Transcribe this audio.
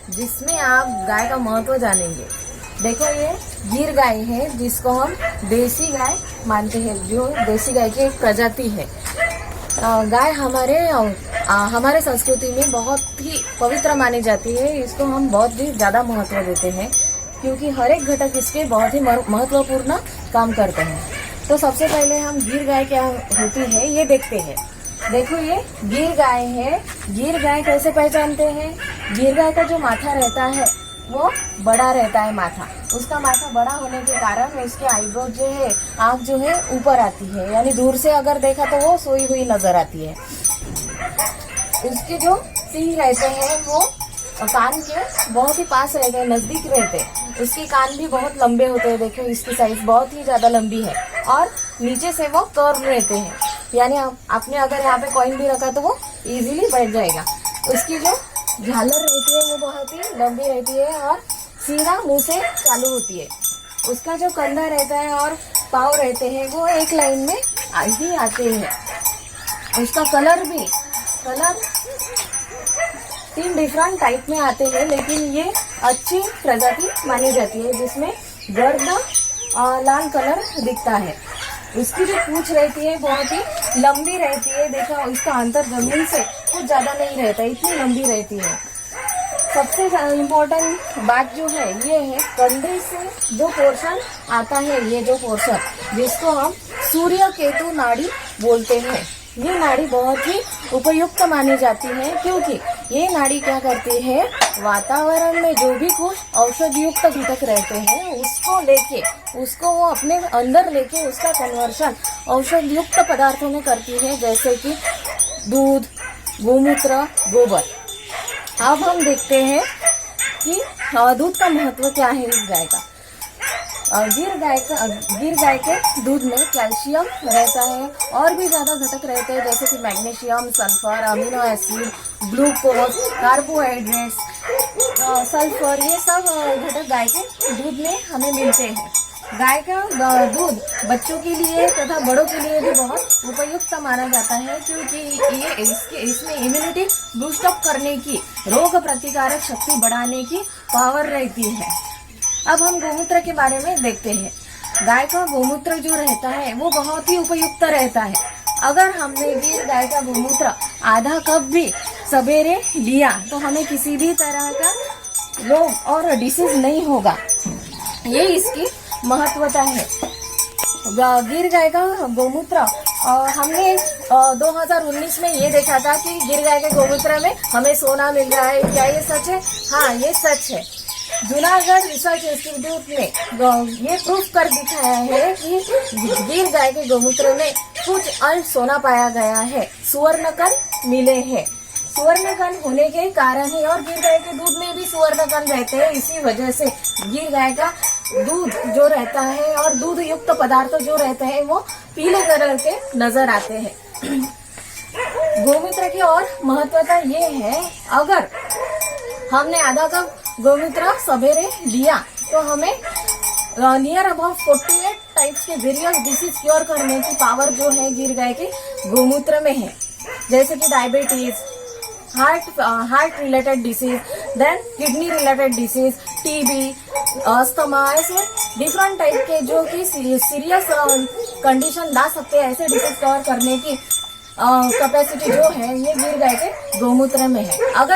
जिसमें आप गाय का महत्व जानेंगे। देखो, ये गिर गाय है जिसको हम देसी गाय मानते हैं, जो देसी गाय की एक प्रजाति है। गाय हमारे संस्कृति में बहुत ही पवित्र मानी जाती है। इसको हम बहुत ही ज़्यादा महत्व देते हैं क्योंकि हर एक घटक इसके बहुत ही महत्वपूर्ण काम करते हैं। तो सबसे पहले हम गिर गाय क्या होती है ये देखते हैं। देखो, ये गिर गाय है। गिर गाय कैसे पहचानते हैं? गिर गाय का जो माथा रहता है वो बड़ा रहता है। माथा, उसका माथा बड़ा होने के कारण उसके आईब्रो जो है, आँख जो है ऊपर आती है, यानी दूर से अगर देखा तो वो सोई हुई नजर आती है। उसके जो सींग रहते हैं वो कान के बहुत ही पास रहते हैं, नजदीक रहते हैं। उसके कान भी बहुत लंबे होते हैं। देखो, इसकी साइज बहुत ही ज्यादा लंबी है और नीचे से वो कर्व रहते हैं, यानी आपने अगर यहाँ पे कॉइन भी रखा तो वो इजीली बैठ जाएगा। उसकी जो झालर रहती है वो बहुत ही लंबी रहती है और सीधा मुंह से चालू होती है। उसका जो कंधा रहता है और पाँव रहते हैं वो एक लाइन में ही आते हैं। उसका कलर 3 डिफरेंट टाइप में आते हैं, लेकिन ये अच्छी प्रजाति मानी जाती है जिसमें गर्द लाल कलर दिखता है। उसकी जो पूंछ रहती है बहुत ही लंबी रहती है। देखा, इसका अंतर जमीन से कुछ ज्यादा नहीं रहता, इतनी लंबी रहती है। सबसे इम्पोर्टेंट बात जो है ये है, कंधे से जो पोर्शन आता है, ये जो पोर्शन जिसको हम सूर्य केतु नाड़ी बोलते हैं, ये नाड़ी बहुत ही उपयुक्त मानी जाती है क्योंकि ये नाड़ी क्या करती है, वातावरण में जो भी कुछ औषधि युक्त घटक रहते हैं उसको वो अपने अंदर लेके उसका कन्वर्शन औषधि युक्त पदार्थों में करती है, जैसे कि दूध, गोमूत्र, गोबर। अब हम देखते हैं कि दूध का महत्व क्या है इस गाय का। गिर गाय के दूध में कैल्शियम रहता है और भी ज्यादा घटक रहते हैं, जैसे कि magnesium, sulphur, amino acid, glucose, carbohydrates, sulphur, ये सब घटक गाय के दूध में हमें मिलते हैं। गाय का दूध बच्चों के लिए तथा बड़ों के लिए भी बहुत उपयुक्त माना जाता है क्योंकि ये इसमें इम्यूनिटी बूस्ट अप करने की, रोग प्रतिकारक शक्ति बढ़ाने की पावर रहती है। अब हम गोमूत्र के बारे में देखते हैं। गाय का गोमूत्र जो रहता है वो बहुत ही उपयुक्त रहता है। अगर हमने गिर गाय का गोमूत्र आधा कप भी सवेरे लिया तो हमें किसी भी तरह का रोग और डिसीज नहीं होगा। ये इसकी महत्वता है। गिर गाय का गोमूत्र हमने 2019 में ये देखा था कि गिर गाय के गोमूत्र में हमें सोना मिल रहा है। क्या ये सच है? हाँ, ये सच है। जूनागढ़ रिसर्च इंस्टीट्यूट ने ये प्रूफ कर दिखाया है कि गिर गाय के गोमूत्र में कुछ अंश सोना पाया गया है, सुवर्ण कण मिले हैं। सुवर्ण कण होने के कारण ही, और गिर गाय के दूध में भी सुवर्ण कण रहते हैं, इसी वजह से गिर गाय का दूध जो रहता है और दूध युक्त पदार्थ जो रहते हैं वो पीले कलर के नजर आते हैं। गोमूत्र की और महत्वता ये है, अगर हमने आधा कप गोमूत्र सवेरे लिया तो हमें नियर अबाउट 48 टाइप्स के वेरियस डिसीज क्योर करने की पावर जो है गिर गाय के गोमूत्र में है, जैसे कि diabetes, heart related disease, then kidney related disease, TB, asthma, ऐसे डिफरेंट टाइप के जो कि सीरियस कंडीशन ला सकते हैं, ऐसे डिसीज कवर करने की कैपेसिटी जो है ये गिर गाय के गोमूत्र में है। अगर